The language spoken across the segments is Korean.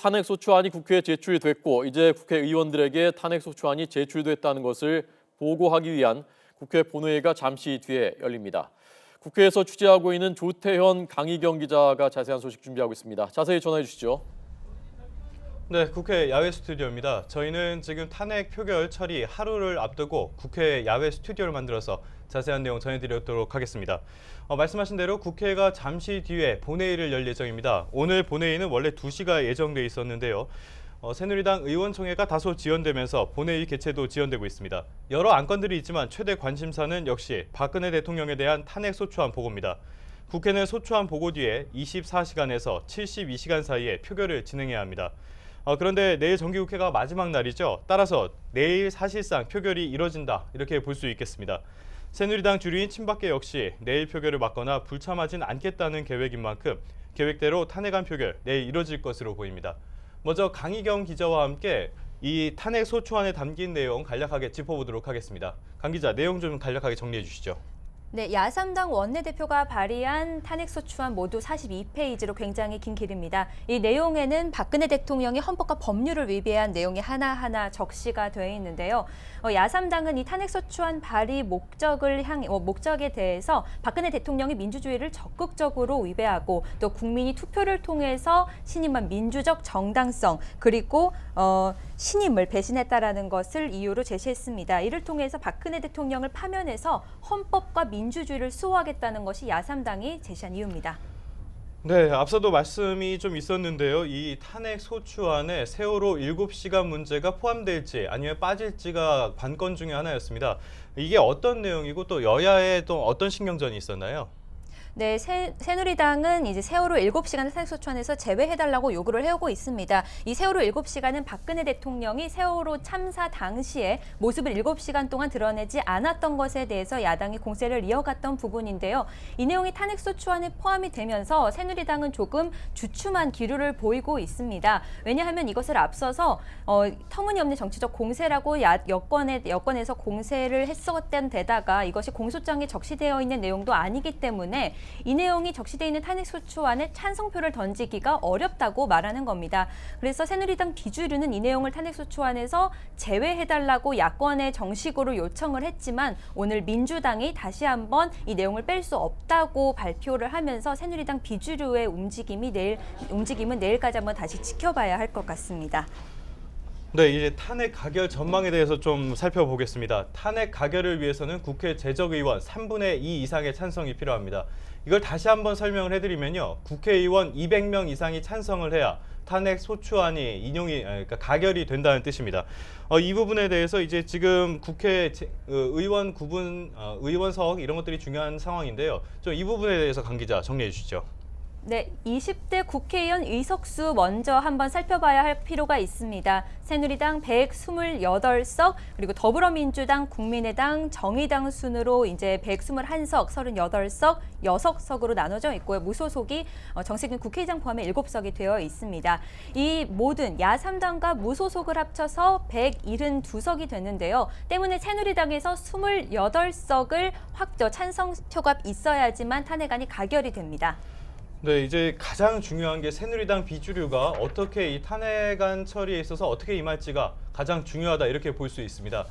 탄핵소추안이 국회에 제출이 됐고 이제 국회의원들에게 탄핵소추안이 제출됐다는 것을 보고하기 위한 국회 본회의가 잠시 뒤에 열립니다. 국회에서 취재하고 있는 조태현, 강희경 기자가 자세한 소식 준비하고 있습니다. 자세히 전해 주시죠. 네, 국회 야외 스튜디오입니다. 저희는 지금 탄핵 표결 처리 하루를 앞두고 국회 야외 스튜디오를 만들어서 자세한 내용 전해드리도록 하겠습니다. 말씀하신 대로 국회가 잠시 뒤에 본회의를 열 예정입니다. 오늘 본회의는 원래 2시가 예정돼 있었는데요. 새누리당 의원총회가 다소 지연되면서 본회의 개최도 지연되고 있습니다. 여러 안건들이 있지만 최대 관심사는 역시 박근혜 대통령에 대한 탄핵소추안 보고입니다. 국회는 소추안 보고 뒤에 24시간에서 72시간 사이에 표결을 진행해야 합니다. 그런데 내일 정기국회가 마지막 날이죠. 따라서 내일 사실상 표결이 이뤄진다 이렇게 볼 수 있겠습니다. 새누리당 주류인 친박계 역시 내일 표결을 막거나 불참하진 않겠다는 계획인 만큼 계획대로 탄핵안 표결 내일 이뤄질 것으로 보입니다. 먼저 강희경 기자와 함께 이 탄핵 소추안에 담긴 내용 간략하게 짚어보도록 하겠습니다. 강 기자, 내용 좀 간략하게 정리해 주시죠. 네, 야3당 원내대표가 발의한 탄핵소추안 모두 42페이지로 굉장히 긴 길입니다. 이 내용에는 박근혜 대통령이 헌법과 법률을 위배한 내용이 하나하나 적시가 되어 있는데요. 야3당은 이 탄핵소추안 발의 목적에 대해서 박근혜 대통령이 민주주의를 적극적으로 위배하고 또 국민이 투표를 통해서 신임한 민주적 정당성 그리고 신임을 배신했다라는 것을 이유로 제시했습니다. 이를 통해서 박근혜 대통령을 파면해서 헌법과 민주주의를 수호하겠다는 것이 야3당이 제시한 이유입니다. 네, 앞서도 말씀이 좀 있었는데요. 이 탄핵 소추안에 세월호 7시간 문제가 포함될지 아니면 빠질지가 관건 중에 하나였습니다. 이게 어떤 내용이고 또 여야에 또 어떤 신경전이 있었나요? 네, 새누리당은 이제 세월호 7시간을 탄핵소추안에서 제외해달라고 요구를 해오고 있습니다. 이 세월호 7시간은 박근혜 대통령이 세월호 참사 당시에 모습을 7시간 동안 드러내지 않았던 것에 대해서 야당이 공세를 이어갔던 부분인데요. 이 내용이 탄핵소추안에 포함이 되면서 새누리당은 조금 주춤한 기류를 보이고 있습니다. 왜냐하면 이것을 앞서서 터무니없는 정치적 공세라고 여권에서 공세를 했었던 데다가 이것이 공소장에 적시되어 있는 내용도 아니기 때문에 이 내용이 적시되어 있는 탄핵소추안에 찬성표를 던지기가 어렵다고 말하는 겁니다. 그래서 새누리당 비주류는 이 내용을 탄핵소추안에서 제외해달라고 야권에 정식으로 요청을 했지만 오늘 민주당이 다시 한번 이 내용을 뺄 수 없다고 발표를 하면서 새누리당 비주류의 움직임은 내일까지 한번 다시 지켜봐야 할 것 같습니다. 네, 이제 탄핵 가결 전망에 대해서 좀 살펴보겠습니다. 탄핵 가결을 위해서는 국회 재적의원 3분의 2 이상의 찬성이 필요합니다. 이걸 다시 한번 설명을 해드리면요. 국회의원 200명 이상이 찬성을 해야 탄핵 소추안이 그러니까 가결이 된다는 뜻입니다. 이 부분에 대해서 이제 지금 국회 의원 구분, 의원석 이런 것들이 중요한 상황인데요. 좀 이 부분에 대해서 강 기자 정리해 주시죠. 네, 20대 국회의원 의석수 먼저 한번 살펴봐야 할 필요가 있습니다. 새누리당 128석, 그리고 더불어민주당, 국민의당, 정의당 순으로 이제 121석, 38석, 6석으로 나눠져 있고요. 무소속이 정세균 국회의장 포함해 7석이 되어 있습니다. 이 모든 야3당과 무소속을 합쳐서 172석이 됐는데요. 때문에 새누리당에서 28석을 찬성표가 있어야지만 탄핵안이 가결이 됩니다. 네, 이제 가장 중요한 게 새누리당 비주류가 어떻게 이 탄핵안 처리에 있어서 어떻게 임할지가 가장 중요하다 이렇게 볼 수 있습니다.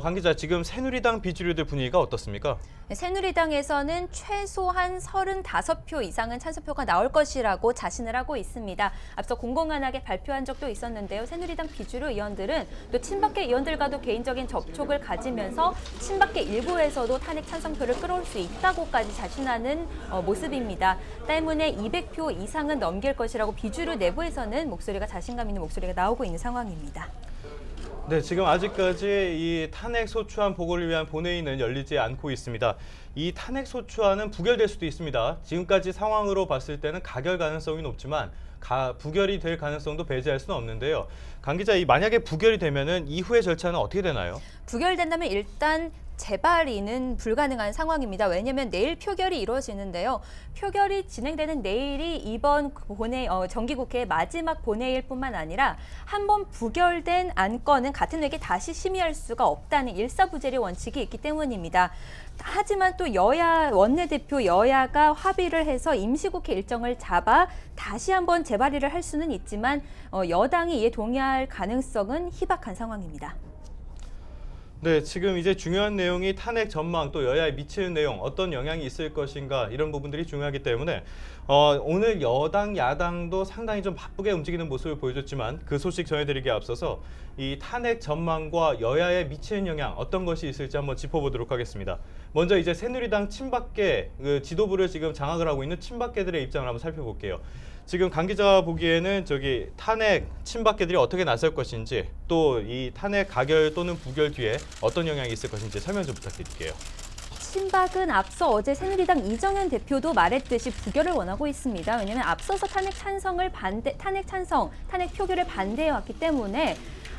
강 기자, 지금 새누리당 비주류들 분위기가 어떻습니까? 새누리당에서는 최소한 35표 이상은 찬성표가 나올 것이라고 자신을 하고 있습니다. 앞서 공공연하게 발표한 적도 있었는데요. 새누리당 비주류 의원들은 또 친박계 의원들과도 개인적인 접촉을 가지면서 친박계 일부에서도 탄핵 찬성표를 끌어올 수 있다고까지 자신하는 모습입니다. 때문에 200표 이상은 넘길 것이라고 비주류 내부에서는 자신감 있는 목소리가 나오고 있는 상황입니다. 네, 지금 아직까지 이 탄핵 소추안 보고를 위한 본회의는 열리지 않고 있습니다. 이 탄핵 소추안은 부결될 수도 있습니다. 지금까지 상황으로 봤을 때는 가결 가능성이 높지만 부결이 될 가능성도 배제할 수는 없는데요. 강 기자, 만약에 부결이 되면은 이후의 절차는 어떻게 되나요? 부결된다면 일단 재발의는 불가능한 상황입니다. 왜냐하면 내일 표결이 이루어지는데요. 표결이 진행되는 내일이 이번 정기국회의 마지막 본회의일뿐만 아니라 한 번 부결된 안건은 같은 회기에 다시 심의할 수가 없다는 일사부재리 원칙이 있기 때문입니다. 하지만 또 여야 원내대표 여야가 합의를 해서 임시국회 일정을 잡아 다시 한번 재발의를 할 수는 있지만 여당이 이에 동의할 가능성은 희박한 상황입니다. 네, 지금 이제 중요한 내용이 탄핵 전망 또 여야에 미치는 내용 어떤 영향이 있을 것인가 이런 부분들이 중요하기 때문에 오늘 여당 야당도 상당히 좀 바쁘게 움직이는 모습을 보여줬지만 그 소식 전해드리기에 앞서서 이 탄핵 전망과 여야에 미치는 영향 어떤 것이 있을지 한번 짚어보도록 하겠습니다. 먼저 이제 새누리당 친박계 그 지도부를 지금 장악을 하고 있는 친박계들의 입장을 한번 살펴볼게요. 지금 강 기자 보기에는 저기 탄핵 친박계들이 어떻게 나설 것인지 또 이 탄핵 가결 또는 부결 뒤에 어떤 영향이 있을 것인지 설명 좀 부탁드릴게요. 친박은 앞서 어제 새누리당 이정현 대표도 말했듯이 부결을 원하고 있습니다. 왜냐하면 앞서서 탄핵 표결을 반대해 왔기 때문에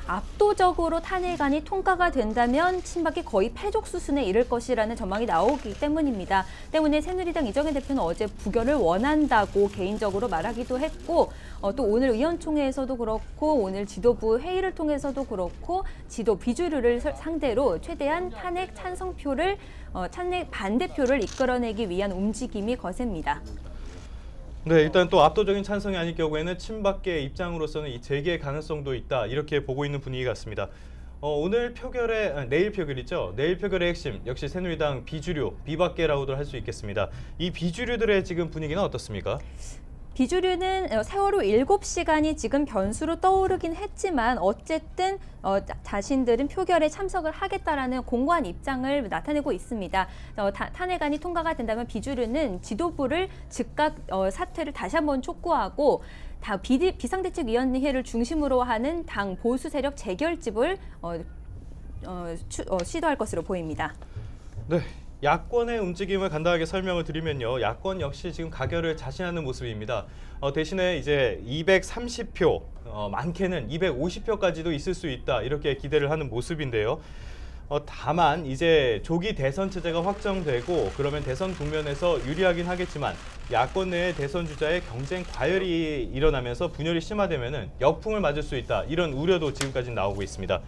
압도적으로 탄핵안이 통과가 된다면 친박이 거의 패족 수순에 이를 것이라는 전망이 나오기 때문입니다. 때문에 새누리당 이정현 대표는 어제 부결을 원한다고 개인적으로 말하기도 했고 또 오늘 의원총회에서도 그렇고 오늘 지도부 회의를 통해서도 그렇고 지도 비주류를 상대로 최대한 탄핵 찬성표를 탄핵 반대표를 이끌어내기 위한 움직임이 거셉니다. 네, 일단 또 압도적인 찬성이 아닐 경우에는 친박계 입장으로서는 이 재개 가능성도 있다 이렇게 보고 있는 분위기 같습니다. 내일 표결이죠. 내일 표결의 핵심 역시 새누리당 비주류, 비박계라고도 할 수 있겠습니다. 이 비주류들의 지금 분위기는 어떻습니까? 비주류는 세월호 7시간이 지금 변수로 떠오르긴 했지만 어쨌든 자신들은 표결에 참석을 하겠다라는 공고한 입장을 나타내고 있습니다. 탄핵안이 통과가 된다면 비주류는 지도부를 즉각 사퇴를 다시 한번 촉구하고 비상대책위원회를 중심으로 하는 당 보수 세력 재결집을 시도할 것으로 보입니다. 네. 야권의 움직임을 간단하게 설명을 드리면요. 야권 역시 지금 가결을 자신하는 모습입니다. 대신에 이제 230표, 많게는 250표까지도 있을 수 있다. 이렇게 기대를 하는 모습인데요. 다만 이제 조기 대선 체제가 확정되고 그러면 대선 국면에서 유리하긴 하겠지만 야권 내의 대선 주자의 경쟁 과열이 일어나면서 분열이 심화되면은 역풍을 맞을 수 있다. 이런 우려도 지금까지 나오고 있습니다.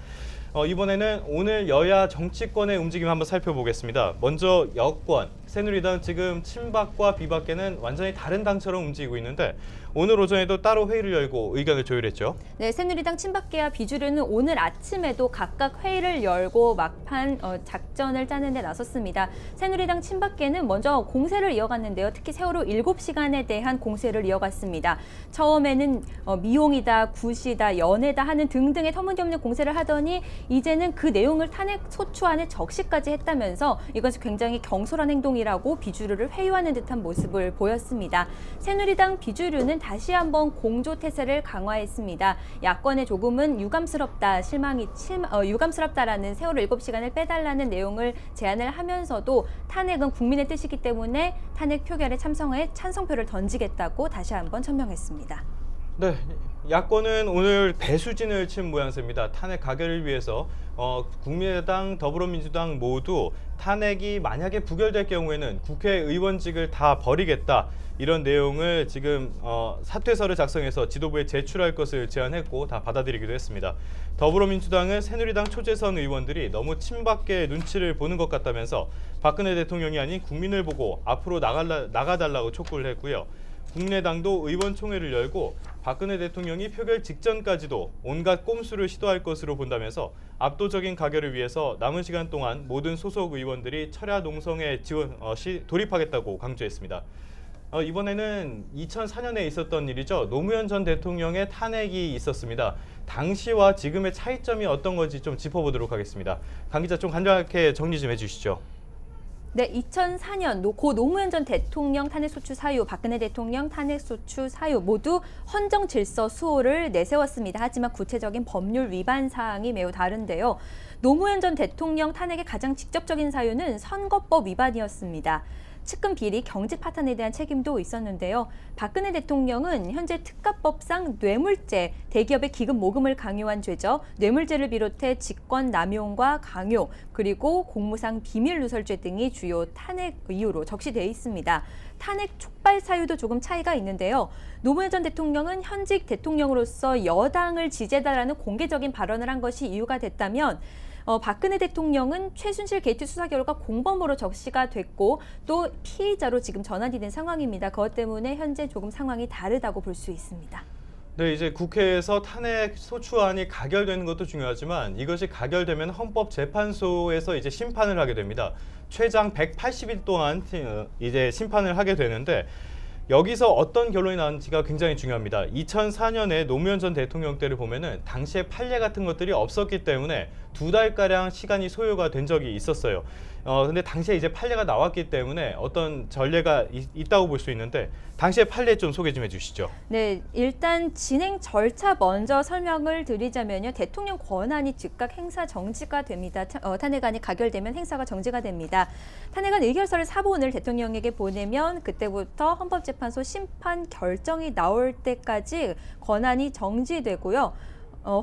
이번에는 오늘 여야 정치권의 움직임 한번 살펴보겠습니다. 먼저 여권, 새누리당 지금 친박과 비박계는 완전히 다른 당처럼 움직이고 있는데 오늘 오전에도 따로 회의를 열고 의견을 조율했죠. 네, 새누리당 친박계와 비주류는 오늘 아침에도 각각 회의를 열고 막판 작전을 짜는 데 나섰습니다. 새누리당 친박계는 먼저 공세를 이어갔는데요. 특히 세월호 7시간에 대한 공세를 이어갔습니다. 처음에는 미용이다, 굿이다, 연애다 하는 등등의 터무니없는 공세를 하더니 이제는 그 내용을 탄핵 소추안에 적시까지 했다면서 이것이 굉장히 경솔한 행동이라고 비주류를 회유하는 듯한 모습을 보였습니다. 새누리당 비주류는 다시 한번 공조태세를 강화했습니다. 야권에 조금은 유감스럽다라는 세월호 7시간을 빼달라는 내용을 제안을 하면서도 탄핵은 국민의 뜻이기 때문에 탄핵 표결에 참석해 찬성표를 던지겠다고 다시 한번 천명했습니다. 네, 야권은 오늘 배수진을 친 모양새입니다. 탄핵 가결을 위해서 국민의당, 더불어민주당 모두 탄핵이 만약에 부결될 경우에는 국회의원직을 다 버리겠다. 이런 내용을 지금 사퇴서를 작성해서 지도부에 제출할 것을 제안했고 다 받아들이기도 했습니다. 더불어민주당은 새누리당 초재선 의원들이 너무 친박계 눈치를 보는 것 같다면서 박근혜 대통령이 아닌 국민을 보고 앞으로 나가달라고 촉구를 했고요. 국민의당도 의원총회를 열고 박근혜 대통령이 표결 직전까지도 온갖 꼼수를 시도할 것으로 본다면서 압도적인 가결을 위해서 남은 시간 동안 모든 소속 의원들이 철야 농성에 돌입하겠다고 강조했습니다. 이번에는 2004년에 있었던 일이죠. 노무현 전 대통령의 탄핵이 있었습니다. 당시와 지금의 차이점이 어떤 건지 좀 짚어보도록 하겠습니다. 강 기자 좀 간략하게 정리 좀 해주시죠. 네, 2004년 고 노무현 전 대통령 탄핵소추 사유, 박근혜 대통령 탄핵소추 사유 모두 헌정 질서 수호를 내세웠습니다. 하지만 구체적인 법률 위반 사항이 매우 다른데요. 노무현 전 대통령 탄핵의 가장 직접적인 사유는 선거법 위반이었습니다. 측근 비리, 경제 파탄에 대한 책임도 있었는데요. 박근혜 대통령은 현재 특가법상 뇌물죄, 대기업의 기금 모금을 강요한 죄죠. 뇌물죄를 비롯해 직권 남용과 강요, 그리고 공무상 비밀 누설죄 등이 주요 탄핵 이유로 적시되어 있습니다. 탄핵 촉발 사유도 조금 차이가 있는데요. 노무현 전 대통령은 현직 대통령으로서 여당을 지지해달라는 공개적인 발언을 한 것이 이유가 됐다면 박근혜 대통령은 최순실 게이트 수사 결과 공범으로 적시가 됐고 또 피의자로 지금 전환이 된 상황입니다. 그것 때문에 현재 조금 상황이 다르다고 볼 수 있습니다. 네, 이제 국회에서 탄핵 소추안이 가결되는 것도 중요하지만 이것이 가결되면 헌법재판소에서 이제 심판을 하게 됩니다. 최장 180일 동안 이제 심판을 하게 되는데 여기서 어떤 결론이 나는지가 굉장히 중요합니다. 2004년에 노무현 전 대통령 때를 보면은 당시에 판례 같은 것들이 없었기 때문에 2달가량 시간이 소요가 된 적이 있었어요. 근데 당시에 이제 판례가 나왔기 때문에 어떤 전례가 있다고 볼 수 있는데 당시의 판례 좀 소개 좀 해주시죠. 네, 일단 진행 절차 먼저 설명을 드리자면요. 대통령 권한이 즉각 행사 정지가 됩니다. 탄핵안이 가결되면 행사가 정지가 됩니다. 탄핵안 의결서를 사본을 대통령에게 보내면 그때부터 헌법재판소 심판 결정이 나올 때까지 권한이 정지되고요.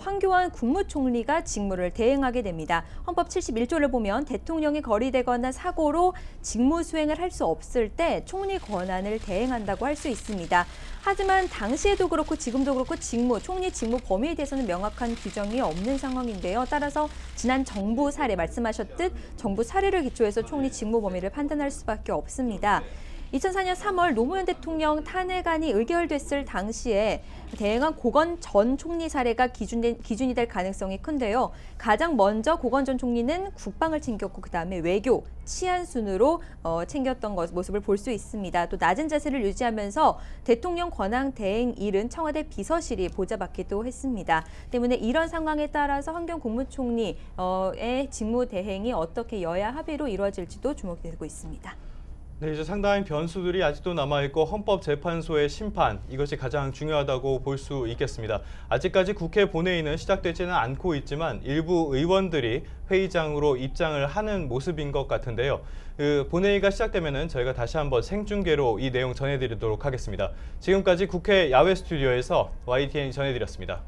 황교안 국무총리가 직무를 대행하게 됩니다. 헌법 71조를 보면 대통령이 거리되거나 사고로 직무 수행을 할 수 없을 때 총리 권한을 대행한다고 할 수 있습니다. 하지만 당시에도 그렇고 지금도 그렇고 총리 직무 범위에 대해서는 명확한 규정이 없는 상황인데요. 따라서 지난 정부 사례 말씀하셨듯 정부 사례를 기초해서 총리 직무 범위를 판단할 수밖에 없습니다. 2004년 3월 노무현 대통령 탄핵안이 의결됐을 당시에 대행한 고건 전 총리 사례가 기준이 될 가능성이 큰데요. 가장 먼저 고건 전 총리는 국방을 챙겼고 그다음에 외교, 치안 순으로 챙겼던 모습을 볼 수 있습니다. 또 낮은 자세를 유지하면서 대통령 권한 대행 일은 청와대 비서실이 보좌받기도 했습니다. 때문에 이런 상황에 따라서 황교안 국무총리의 직무 대행이 어떻게 여야 합의로 이루어질지도 주목되고 있습니다. 네, 이제 상당한 변수들이 아직도 남아있고 헌법재판소의 심판, 이것이 가장 중요하다고 볼 수 있겠습니다. 아직까지 국회 본회의는 시작되지는 않고 있지만 일부 의원들이 회의장으로 입장을 하는 모습인 것 같은데요. 본회의가 시작되면 저희가 다시 한번 생중계로 이 내용 전해드리도록 하겠습니다. 지금까지 국회 야외 스튜디오에서 YTN이 전해드렸습니다.